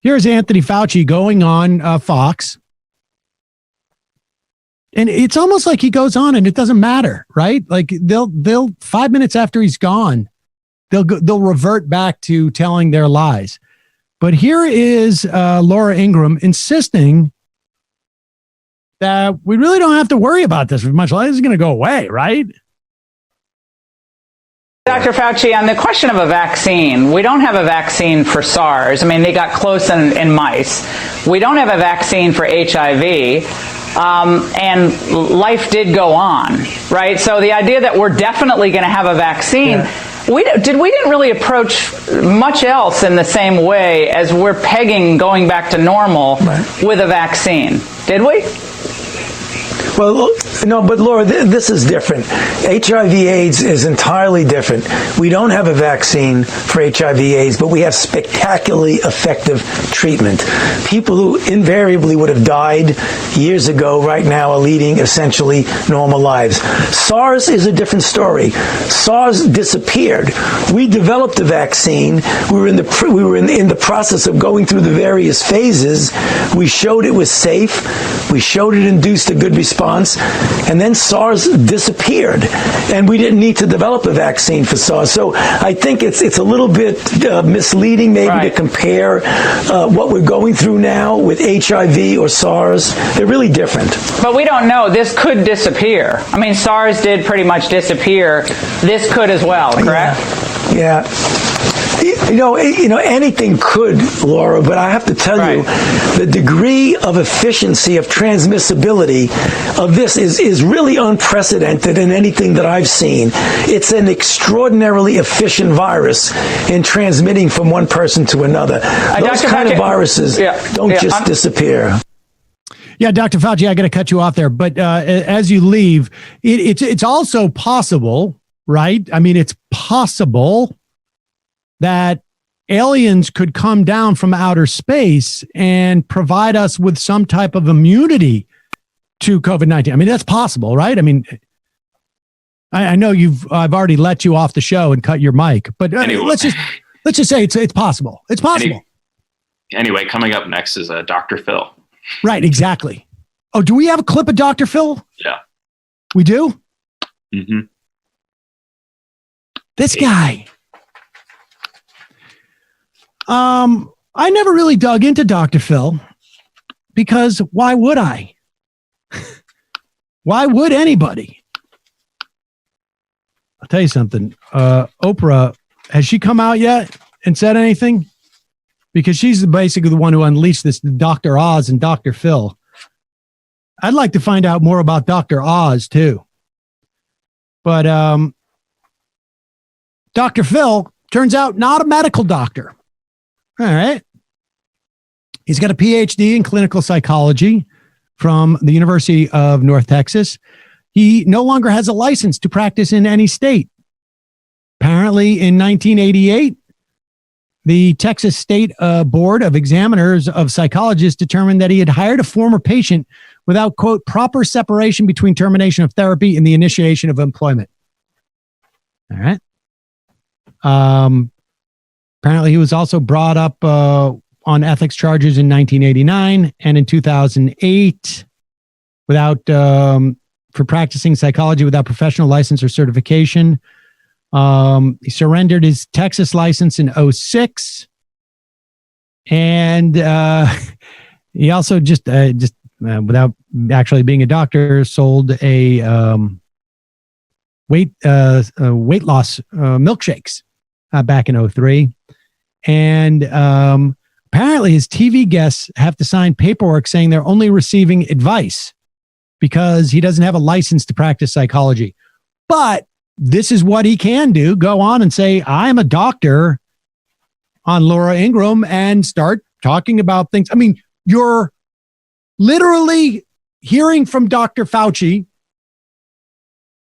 Here's Anthony Fauci going on Fox. And it's almost like he goes on and it doesn't matter, right? Like they'll 5 minutes after he's gone, they'll revert back to telling their lies. But here is Laura Ingraham insisting that we really don't have to worry about this very much. It's going to go away, right? Dr. Fauci, on the question of a vaccine, we don't have a vaccine for SARS. I mean, they got close in mice. We don't have a vaccine for HIV. And life did go on, right? So the idea that we're definitely going to have a vaccine, we didn't really approach much else in the same way as we're pegging going back to normal with a vaccine, did we? Well, no, but Laura, this is different. HIV/AIDS is entirely different. We don't have a vaccine for HIV/AIDS, but we have spectacularly effective treatment. People who invariably would have died years ago right now are leading essentially normal lives. SARS is a different story. SARS disappeared. We developed a vaccine. We were in the process of going through the various phases. We showed it was safe. We showed it induced a good response. And then SARS disappeared, and we didn't need to develop a vaccine for SARS. So I think it's a little bit misleading maybe to compare what we're going through now with HIV or SARS. They're really different. But we don't know. This could disappear. I mean, SARS did pretty much disappear. This could as well, correct? Yeah. You know, anything could, Laura, but I have to tell you, the degree of efficiency of transmissibility of this is really unprecedented in anything that I've seen. It's an extraordinarily efficient virus in transmitting from one person to another. Those kind of viruses don't just disappear. Yeah, Dr. Fauci, I got to cut you off there. But as you leave, it's also possible, right? I mean, it's possible that aliens could come down from outer space and provide us with some type of immunity to COVID-19. I mean, that's possible, right? I mean, I know I've already let you off the show and cut your mic, but anyway, let's just say it's possible. It's possible. Anyway, coming up next is Dr. Phil. Right, exactly. Oh, do we have a clip of Dr. Phil? Yeah. We do? Mm-hmm. This guy. I never really dug into Dr. Phil because why would I? Why would anybody? I'll tell you something. Oprah, has she come out yet and said anything? Because she's basically the one who unleashed this Dr. Oz and Dr. Phil. I'd like to find out more about Dr. Oz too. But Dr. Phil turns out not a medical doctor. All right. He's got a PhD in clinical psychology from the University of North Texas. He no longer has a license to practice in any state. Apparently, in 1988, the Texas State Board of Examiners of Psychologists determined that he had hired a former patient without, quote, proper separation between termination of therapy and the initiation of employment. All right. Apparently, he was also brought up on ethics charges in 1989 and in 2008 for practicing psychology without professional license or certification. He surrendered his Texas license in 2006. And he also just without actually being a doctor, sold a weight loss milkshakes back in 2003. And apparently his TV guests have to sign paperwork saying they're only receiving advice because he doesn't have a license to practice psychology. But this is what he can do. Go on and say, I'm a doctor on Laura Ingraham and start talking about things. I mean, you're literally hearing from Dr. Fauci,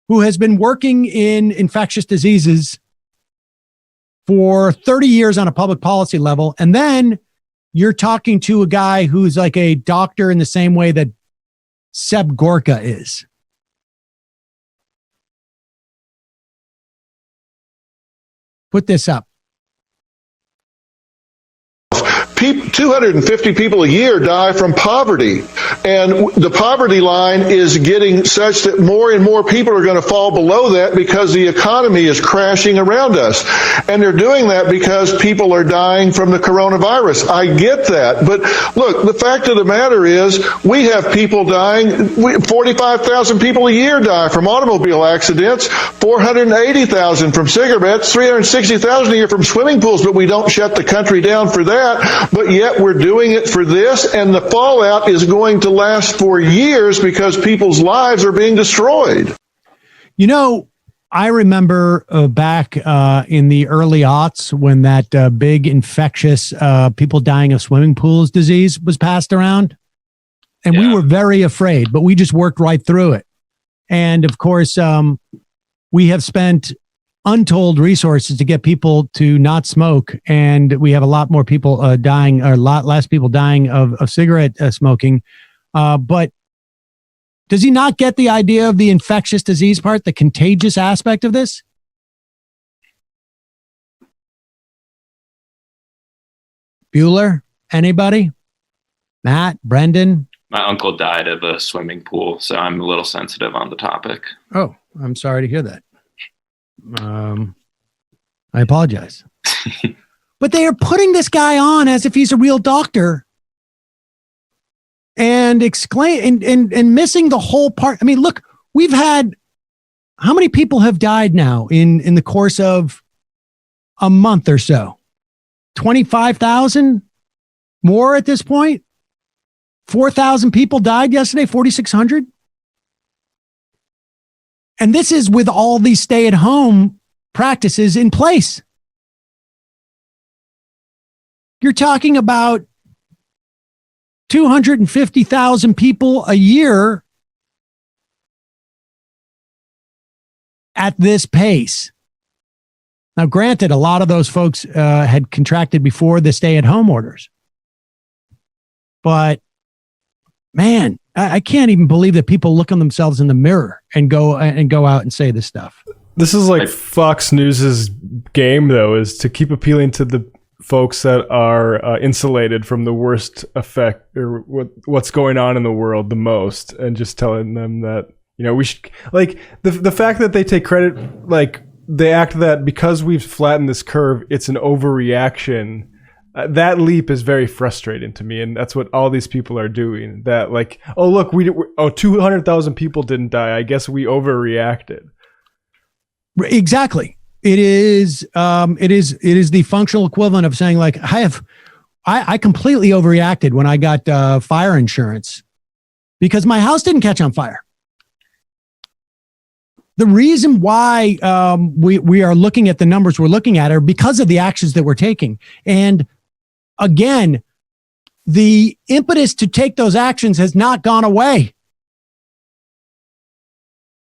who has been working in infectious diseases for 30 years on a public policy level. And then you're talking to a guy who's like a doctor in the same way that Seb Gorka is. Put this up. 250 people a year die from poverty, and the poverty line is getting such that more and more people are going to fall below that because the economy is crashing around us, and they're doing that because people are dying from the coronavirus. I get that, but look, the fact of the matter is we have people dying. 45,000 people a year die from automobile accidents, 480,000 from cigarettes, 360,000 a year from swimming pools, but we don't shut the country down for that. But yet we're doing it for this, and the fallout is going to last for years because people's lives are being destroyed. You know, I remember back in the early aughts when that big infectious people dying of swimming pools disease was passed around. And we were very afraid, but we just worked right through it. And of course, we have spent untold resources to get people to not smoke, and we have a lot more people dying, or a lot less people dying of cigarette smoking. But does he not get the idea of the infectious disease part, the contagious aspect of this? Bueller? Anybody? Matt? Brendan? My uncle died of a swimming pool, so I'm a little sensitive on the topic. Oh, I'm sorry to hear that. I apologize. But they are putting this guy on as if he's a real doctor and exclaim and missing the whole part. I mean, look, we've had how many people have died now in the course of a month or so? 25,000 more at this point. 4,000 people died yesterday, 4,600. And this is with all these stay-at-home practices in place. You're talking about 250,000 people a year at this pace. Now, granted, a lot of those folks had contracted before the stay-at-home orders. But, man, I can't even believe that people look on themselves in the mirror and go out and say this stuff. This is like Fox News's game, though, is to keep appealing to the folks that are insulated from the worst effect or what's going on in the world the most, and just telling them that, you know, we should, like, the fact that they take credit, like they act that because we've flattened this curve, it's an overreaction. That leap is very frustrating to me, and that's what all these people are doing. That, like, oh look, 200,000 people didn't die. I guess we overreacted. Exactly. It is the functional equivalent of saying, like, I completely overreacted when I got fire insurance because my house didn't catch on fire. The reason why we are looking at the numbers we're looking at are because of the actions that we're taking. And again, the impetus to take those actions has not gone away.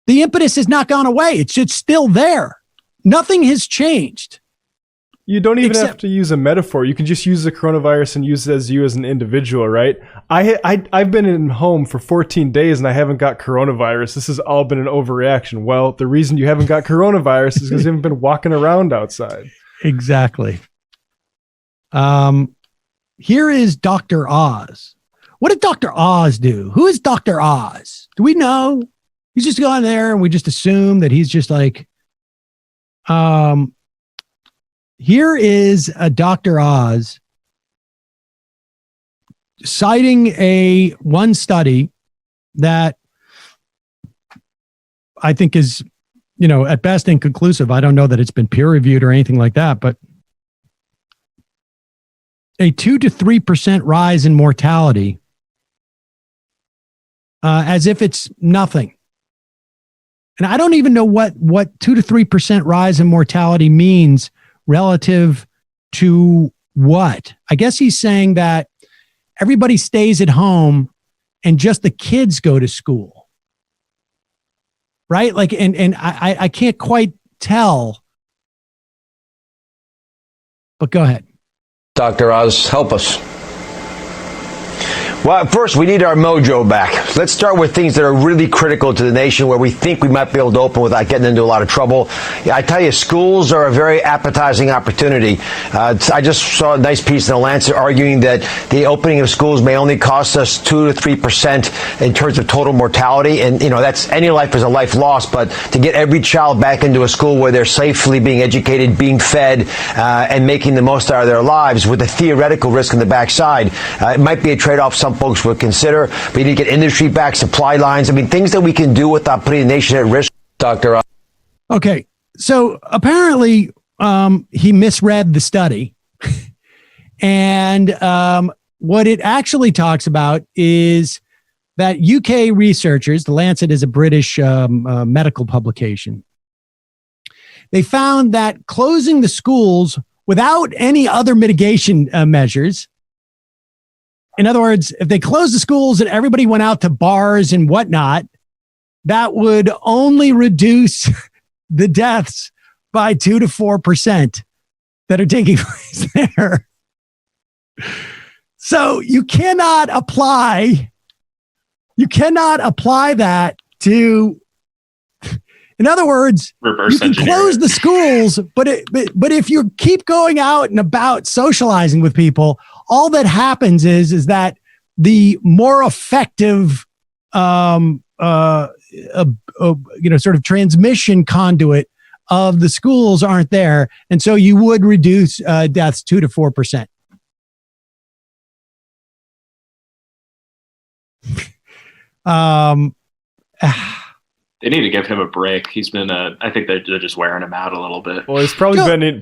The impetus has not gone away. It's just still there. Nothing has changed. You don't even have to use a metaphor. You can just use the coronavirus and use it as you as an individual, right? I've been in home for 14 days and I haven't got coronavirus. This has all been an overreaction. Well, the reason you haven't got coronavirus is because you haven't been walking around outside. Exactly. Here is Dr. Oz. What did Dr. Oz do? Who is Dr. Oz? Do we know? He's just gone there and we just assume that he's just like, here is a Dr. Oz citing one study that I think is, you know, at best inconclusive. I don't know that it's been peer reviewed or anything like that, but a 2 to 3% rise in mortality, as if it's nothing. And I don't even know what 2 to 3% rise in mortality means relative to what. I guess he's saying that everybody stays at home and just the kids go to school. Right? Like, and I can't quite tell. But go ahead. Dr. Oz, help us. Well, first, we need our mojo back. Let's start with things that are really critical to the nation where we think we might be able to open without getting into a lot of trouble. Yeah, I tell you, schools are a very appetizing opportunity. I just saw a nice piece in The Lancet arguing that the opening of schools may only cost us 2 to 3% in terms of total mortality. And, that's any life is a life lost. But to get every child back into a school where they're safely being educated, being fed, and making the most out of their lives with a theoretical risk on the backside, it might be a trade-off some folks would consider. But you need to get industry back, supply lines. I mean, things that we can do without putting the nation at risk. Dr. Okay. So apparently he misread the study. And what it actually talks about is that UK researchers, The Lancet is a British medical publication, they found that closing the schools without any other mitigation measures, in other words, if they closed the schools and everybody went out to bars and whatnot, that would only reduce the deaths by 2 to 4% that are taking place there. So you cannot apply that to, in other words, Reverse you can engineer close it. the schools, but if you keep going out and about socializing with people, all that happens is that the more effective, sort of transmission conduit of the schools aren't there, and so you would reduce deaths 2 to 4%. They need to give him a break. He's been, I think they're just wearing him out a little bit. Well, he's probably been in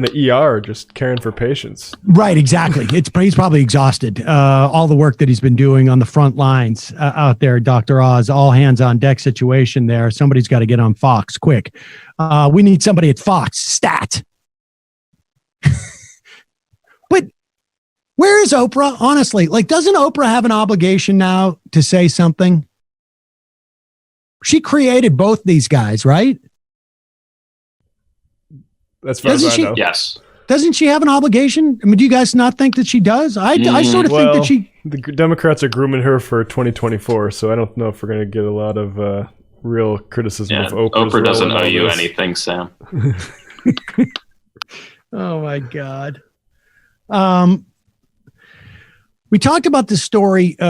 the ER just caring for patients. Right, exactly. He's probably exhausted. All the work that he's been doing on the front lines out there, Dr. Oz, all hands on deck situation there. Somebody's got to get on Fox quick. We need somebody at Fox stat. But where is Oprah? Honestly, doesn't Oprah have an obligation now to say something? She created both these guys, right? That's far as I know. Yes. Doesn't she have an obligation? I mean, do you guys not think that she does? I sort of think that she... The Democrats are grooming her for 2024, so I don't know if we're going to get a lot of real criticism of Oprah's Oprah doesn't role in owe all you this. anything, Sam. Oh, my God. We talked about this story